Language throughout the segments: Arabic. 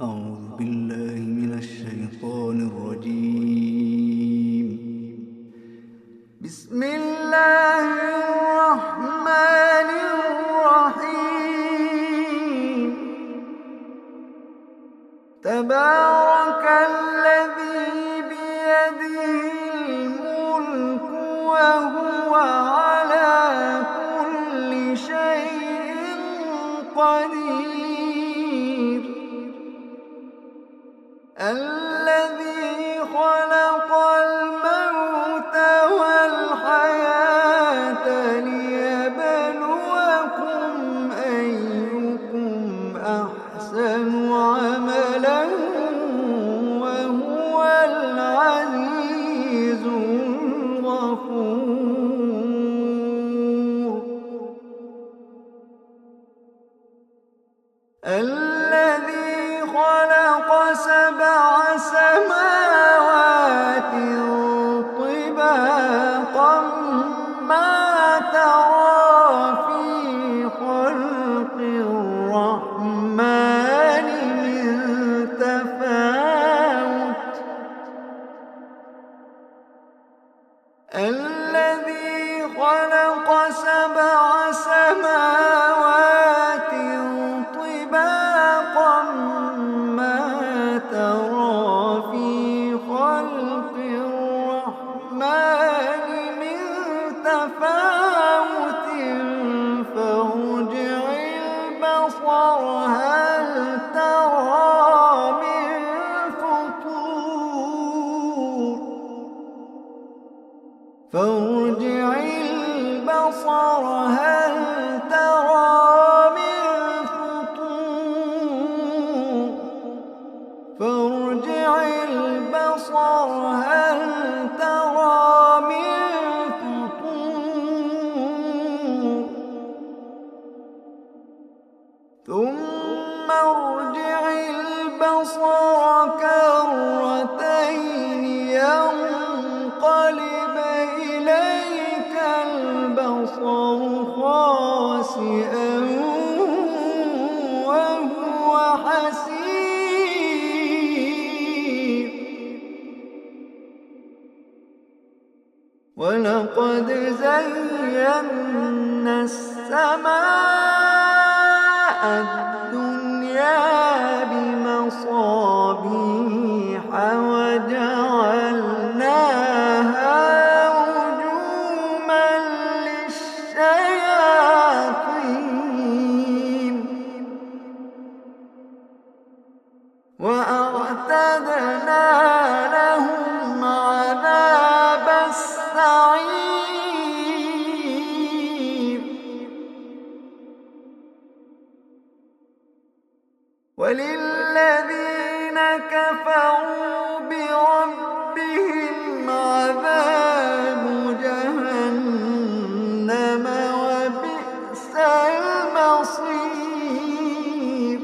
أعوذ بالله من الشيطان الرجيم. بسم الله الرحمن الرحيم. تبارك الذي بيده الملك وهو على كل شيء قدير. الذي خلق الموت والحياة ليبلوكم أيكم أحسن عملا وهو العزيز الغفور. الذي خلق سبع سماوات طباقا ما ترى في خلق الرحمن من تفاوت. الذي خلق سبع سماوات طباقا ما ترى في خلق الرحمن من تفاوت فارجع البصر هل ترى من فطور. فارجع البصر هل ترى من فطور. فارجع البصر هل ترى من فطور. ثم ارجع البصر كرتين ينقلب إليك البصر خاسئا وهو حسير. ولقد زينا السماء الدنيا بمصابيح وجعلناها رجوما للشياطين وأعتدنا لهم عذاب السعير. وللذين كفروا بربهم عذاب جهنم وبئس المصير.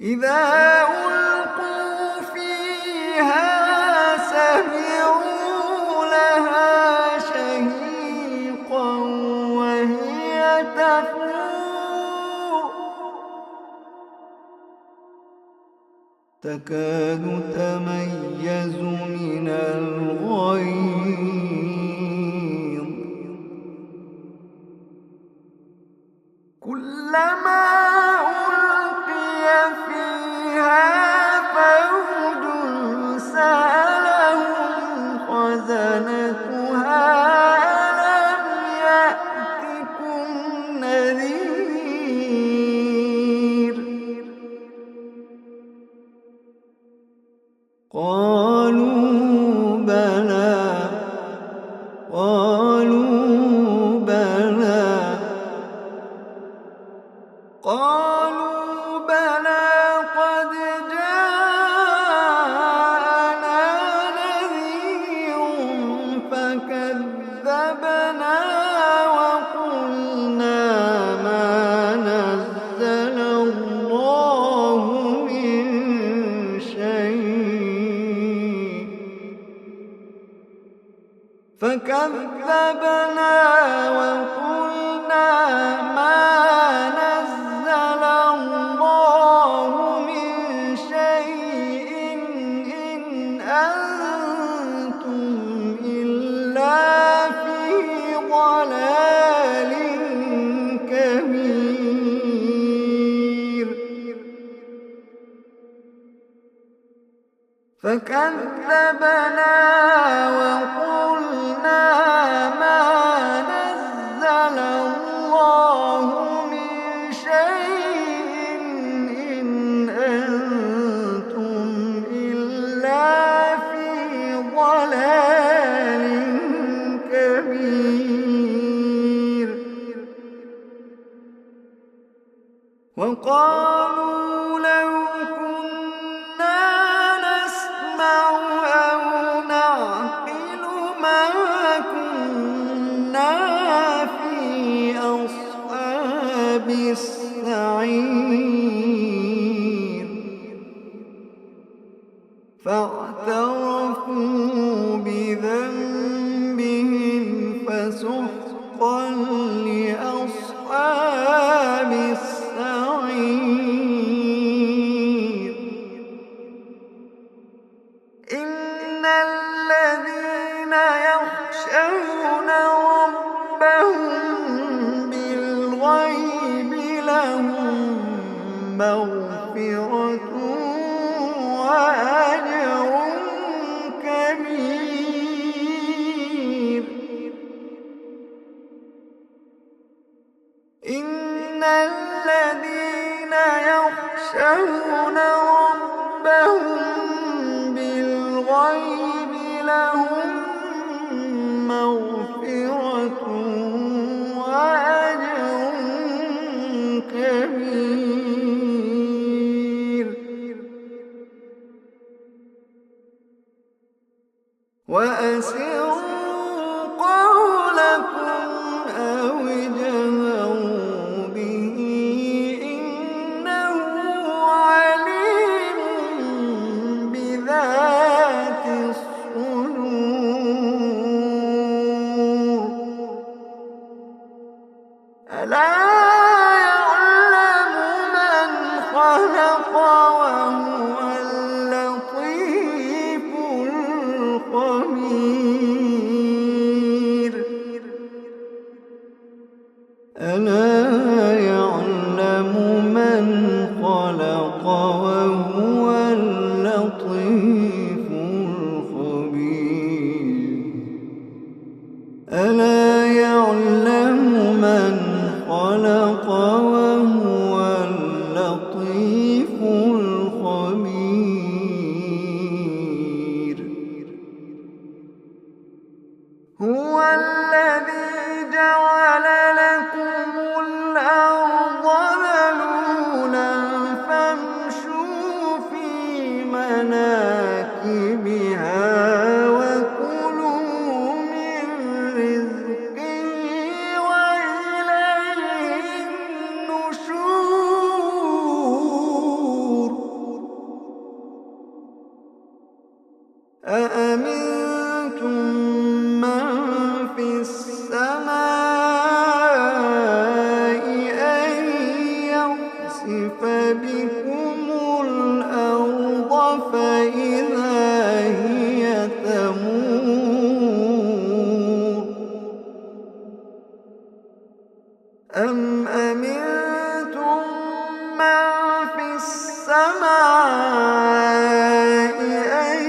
إذا ألقوا فيها سمعوا لها شهيقا وهي تفور تكاد تميز من الغيظ. كلما ألقي فيها فوج سألهم خزنتها ألم يأتكم نذير. قالوا بلى قد جاءنا نذير فكذبنا وقلنا ما نزل الله من شيء. فكذبنا وقلنا ما نزل فكذبنا وقلنا ما نزل الله من شيء إن أنتم إلا في ضلال كبير. وقالوا لو كنا نسمع أو نعقل ما كنا في أصحاب السعير. فاعترفوا بذنبهم فسحقا لأصحاب السعير. إن الذين يخشون ربهم بالغيب لهم مغفرة وأجر كبير. إن الذين يخشون ربهم بالغيب لهم مغفرة وأجر كبير. وأسروا قولكم أو اجهروا به إنه عليم بذات الصدور. ألا يعلم من خلق وهو اللطيف الخبير. ألا يعلم من خلق وهو اللطيف الخبير. ألا يعلم من خلق وهو اللطيف الخبير. هو الذي جعل لكم الأرض ذلولا فامشوا في مناكبها وكلوا من رزقه وإليه النشور. أأمنتم من في السماء أن يخسف بكم الأرض فإذا هي تمور. أم أمنتم من في السماء أن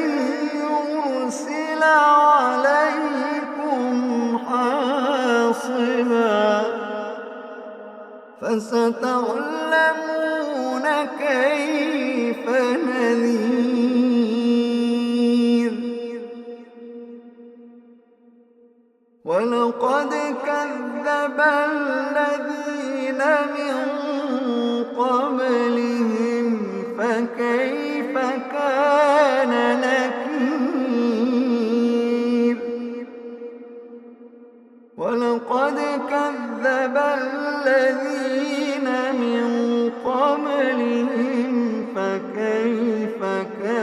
يرسل عليكم حاصبا فستعلمون كيف نذير. ولقد كذب الذين من قبلهم فكيف كان نكير. ولقد كذب الذين من قبلهم فكيف كان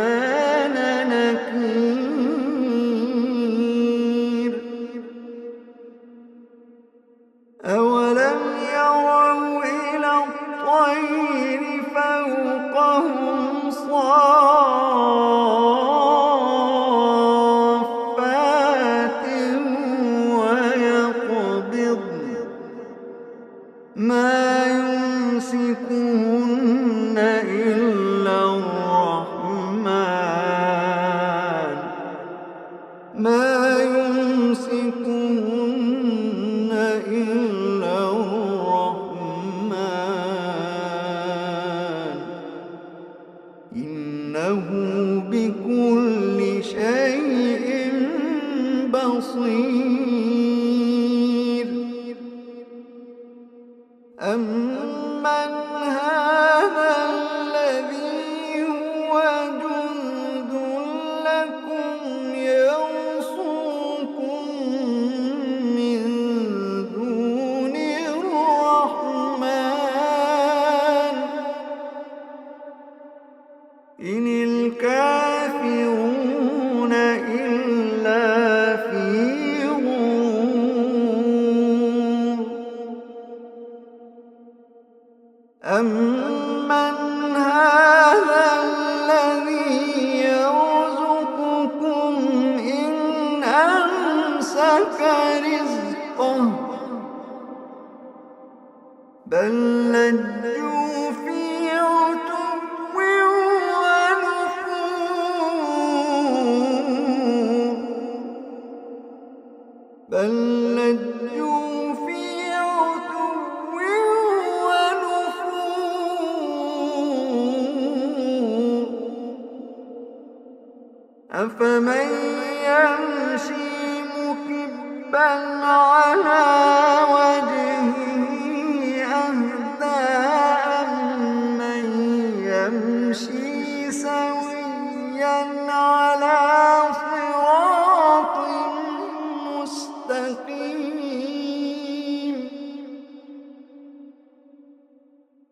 إنه بكل شيء بصير. أمن هذا الذي هو جند لكم يرصوكم من دون الرحمن إن الكافرون إلا في غرور. أمن هذا الذي يرزقكم إن أمسك رزقه بل لجوا في عتو ونفور. بل لجوا في عتو ونفور. أفمن يمشي مكبا على وجهه أهدى أمن يمشي سويا على صراط مستقيم.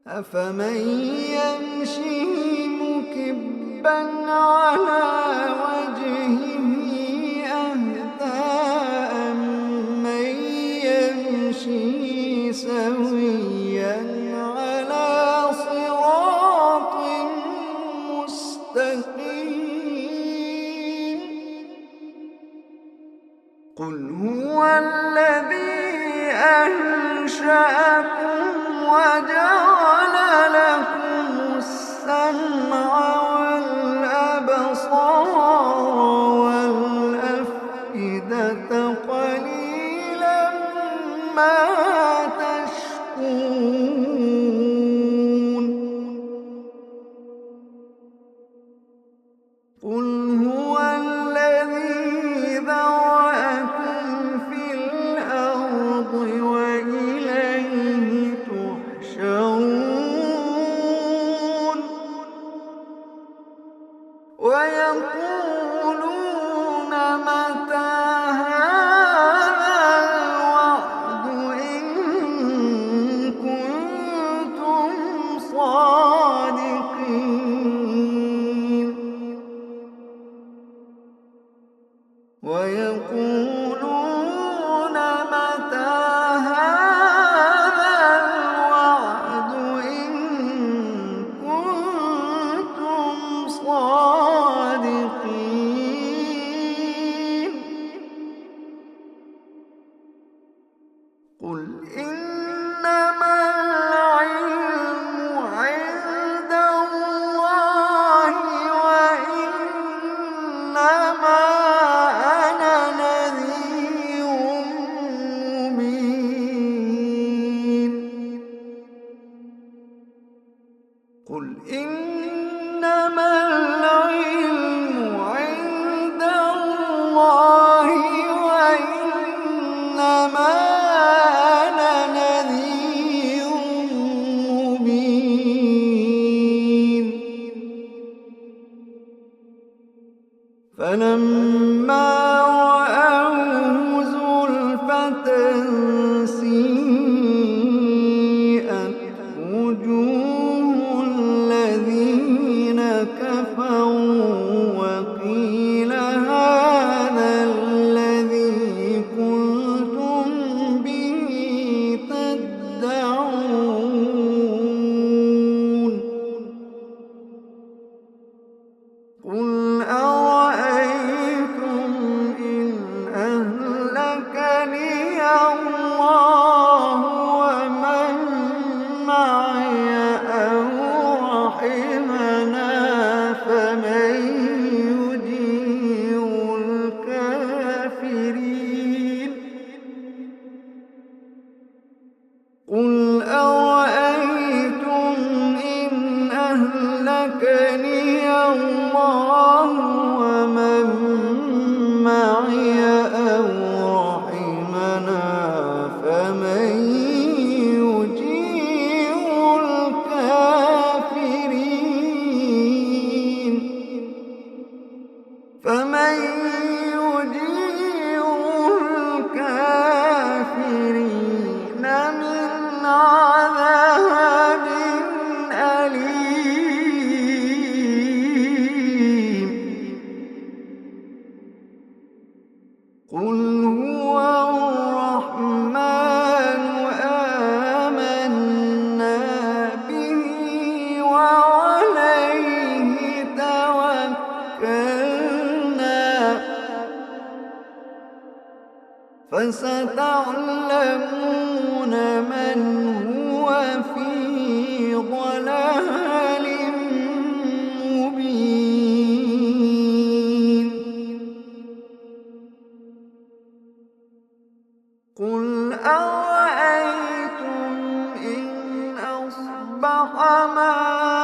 أفمن يمشي مكبا على وجهه أهدى أمن يمشي سويا على صراط مستقيم. قل هو الذي أنشأكم وجعل لكم السمع والأبصار والأفئدة قليلا ما تشكرون. قل هو الذي ذرأكم في الأرض وإليه تحشرون. ويقولون متى هذا الوعد إن كنتم صادقين. ويقولون متى هذا الوعد إن كنتم صادقين. قل إنما العلم عند الله وإنما أنا نذير مبين. قل إنما العلم عند الله وإنما أنا نذير مبين. فلما رأوه زلفة سيئت وجوه الذين كفروا وقيل هذا الذي كنتم به تدعون. قل أرأيتم وستعلمون من هو في ضلال مبين. قل أرأيتم إن أصبح ماؤكم